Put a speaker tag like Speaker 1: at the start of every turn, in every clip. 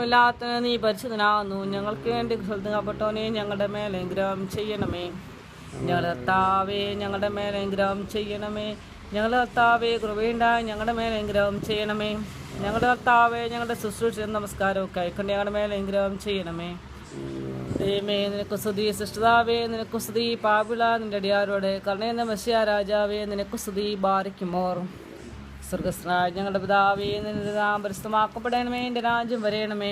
Speaker 1: ല്ലാത്ത നീ പരിശുദ്ധനാകുന്നു. ഞങ്ങൾക്ക് വേണ്ടി ശ്രദ്ധപ്പെട്ടവനെ ഞങ്ങളുടെ മേൽ അനുഗ്രഹം ചെയ്യണമേ. ഞങ്ങളുടെ കർത്താവേ ഞങ്ങളുടെ മേൽ അനുഗ്രഹം ചെയ്യണമേ. ഞങ്ങളുടെ കർത്താവേ കൃപയുണ്ടായി ഞങ്ങളുടെ മേൽ അനുഗ്രഹം ചെയ്യണമേ. ഞങ്ങളുടെ കർത്താവേ ഞങ്ങളുടെ ശുശ്രൂഷ നമസ്കാരവും കൈക്കൊണ്ട് ഞങ്ങളുടെ മേൽ അനുഗ്രഹം ചെയ്യണമേ. ദൈവമേ നിനക്ക് സ്തുതി. സൃഷ്ടാവേ നിനക്ക് സ്തുതി. പാപിള നിന്റെ അടിയാരോടെ കരുണയെന്ന മെസ്സിയ രാജാവേ നിനക്ക് സ്തുതി. ബാരിക്കുമോർ. സ്വർഗസ്നായ ഞങ്ങളുടെ പിതാവേ നിന്റെ നാമം പരിശുദ്ധമാക്കപ്പെടണമേ. എൻ്റെ രാജ്യം വരയണമേ.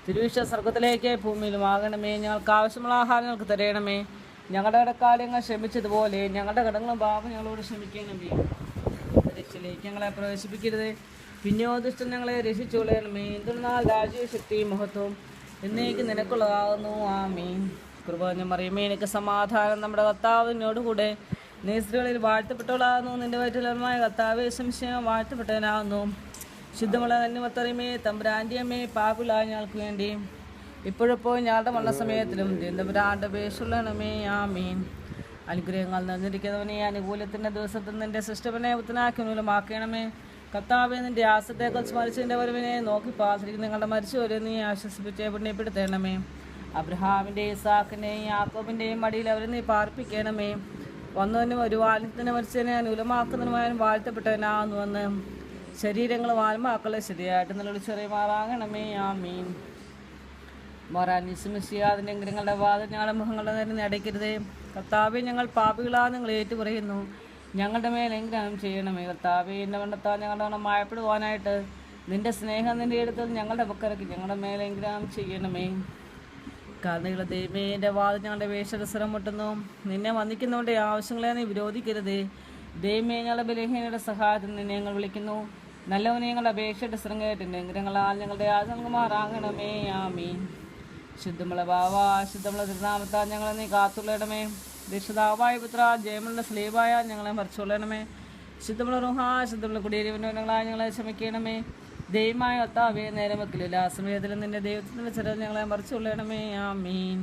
Speaker 1: തിരുവിഷ്ട സ്വർഗത്തിലേക്ക് ഭൂമിയിലുമാകണമേ. ഞങ്ങൾക്ക് ആവശ്യമുള്ള ആഹാരം ഞങ്ങൾക്ക് തരയണമേ. ഞങ്ങളുടെ കടക്കാര്യങ്ങൾ ക്ഷമിച്ചതുപോലെ ഞങ്ങളുടെ കടങ്ങളും പാപം ഞങ്ങളോട് ക്ഷമിക്കണമേ. രക്ഷയിലേക്ക് ഞങ്ങളെ പ്രവേശിപ്പിക്കരുത്, പിന്നെയോ ദുഷ്ടൻ ഞങ്ങളെ രക്ഷിച്ചുകൊള്ളണമേ. എന്തുകൊണ്ടാൽ രാജ്യവും ശക്തിയും മഹത്വവും എന്നേക്ക് നിനക്കുള്ളതാകുന്നു. ആമീൻ. കൃപ മറിയമേ നിനക്ക് സമാധാനം. നമ്മുടെ കർത്താവിനോടുകൂടെ നീ സ്ത്രീകളിൽ വാഴ്ത്തപ്പെട്ടവളാകുന്നു. നിന്റെ വയറ്റിലമായ കർത്താവേ സംശയം വാഴ്ത്തപ്പെട്ടവനാകുന്നു. ശുദ്ധമുള്ള നന്മത്തറിമേ തമ്പുരാൻ്റെ അമ്മേ പാപിളായ ഞങ്ങൾക്ക് വേണ്ടി ഇപ്പോഴെപ്പോൾ ഞങ്ങളുടെ മരണസമയത്തിലും തമ്പുരാൻ്റെ അപേക്ഷയുള്ളണമേ. ആമീൻ. അനുഗ്രഹങ്ങൾ നിറഞ്ഞിരിക്കുന്നവനെ അനുകൂലത്തിൻ്റെ ദിവസത്തിൽ നിന്റെ സൃഷ്ടവനെ ഉത്തനാക്കി മൂലമാക്കണമേ. കർത്താവെ നിന്റെ ആസത്തേക്കാൾ സ്മരിച്ചതിൻ്റെ വരവിനെ നോക്കി പാർത്തിരിക്കുന്ന നിങ്ങളുടെ മരിച്ചവരെ നീ ആശ്വസിപ്പിച്ച് പുണ്യപ്പെടുത്തണമേ. അബ്രഹാമിൻ്റെയും ഇസാക്കിൻ്റെയും യാക്കോബിൻ്റെയും മടിയിൽ അവരെ നീ പാർപ്പിക്കണമേ. വന്നവനും ഒരു വാലിനത്തിന് മരിച്ചതിനെ അനുകൂലമാക്കുന്നതിനുമായും വാഴ്ത്തപ്പെട്ടവനാകുന്നുവെന്ന് ശരീരങ്ങളും ആത്മാക്കളെ ശരിയായിട്ട് നിലവിളിച്ചറിയുമാറാകണമേ. ആമീൻ. മൊറാനിസ്മിസിയ അതിൻ്റെ ഗ്രഹങ്ങളുടെ വാദം ഞങ്ങളുടെ മുഖങ്ങളുടെ നേരെ അടയ്ക്കരുതേ. കർത്താവെ ഞങ്ങൾ പാപികളാ നിങ്ങൾ ഏറ്റുപറയുന്നു. ഞങ്ങളുടെ മേൽ അനുഗ്രഹം ചെയ്യണമേ. കർത്താവെ എന്നെ വണ്ണത്താൽ ഞങ്ങളുടെ മണം മായപ്പെടുവാനായിട്ട് നിന്റെ സ്നേഹം നിന്റെ എടുത്തത് ഞങ്ങളുടെ പക്കരക്ക് ഞങ്ങളുടെ മേൽ അനുഗ്രഹം ചെയ്യണമേ. കാരണങ്ങളുടെ ദൈവമേ എൻ്റെ വാദം ഞങ്ങളുടെ വേഷരസരം മുട്ടുന്നു. നിന്നെ വന്ദിക്കുന്നവരുടെ ആവശ്യങ്ങളെ നീ വിരോധിക്കരുതേ. ദൈവമേ ഞങ്ങളുടെ ബലഹീനയുടെ സഹായത്തിൽ നിന്നെ ഞങ്ങൾ വിളിക്കുന്നു. നല്ലവനെ ഞങ്ങളുടെ അപേക്ഷയുടെ ശൃംഗേറ്റിൻ്റെ അനുഗ്രഹങ്ങളാൽ ഞങ്ങളുടെ ആചരണമാറാകണമേ. ആമീൻ. ശുദ്ധമുള്ള ബാവ ശുദ്ധമുള്ള തിരുനാമത്താൽ ഞങ്ങളെ നീ കാത്തുകൊള്ളണമേ. രക്ഷിതാവായ പുത്ര ജയമുള്ള സ്ലീവായ ഞങ്ങളെ മറിച്ചുകൊള്ളണമേ. ശുദ്ധമുള്ള റുഹ ശുദ്ധമുള്ള കുടിയേറിയവനങ്ങളായ ഞങ്ങളെ ക്ഷമിക്കണമേ. ദൈവമായ കർത്താവേ നേരം വെക്കില്ല സമയത്തിലും നിന്റെ ദൈവത്തിൻ്റെ ചെറിയ ഞങ്ങളെ മറിച്ചുകൊള്ളണമേ. ആമീൻ.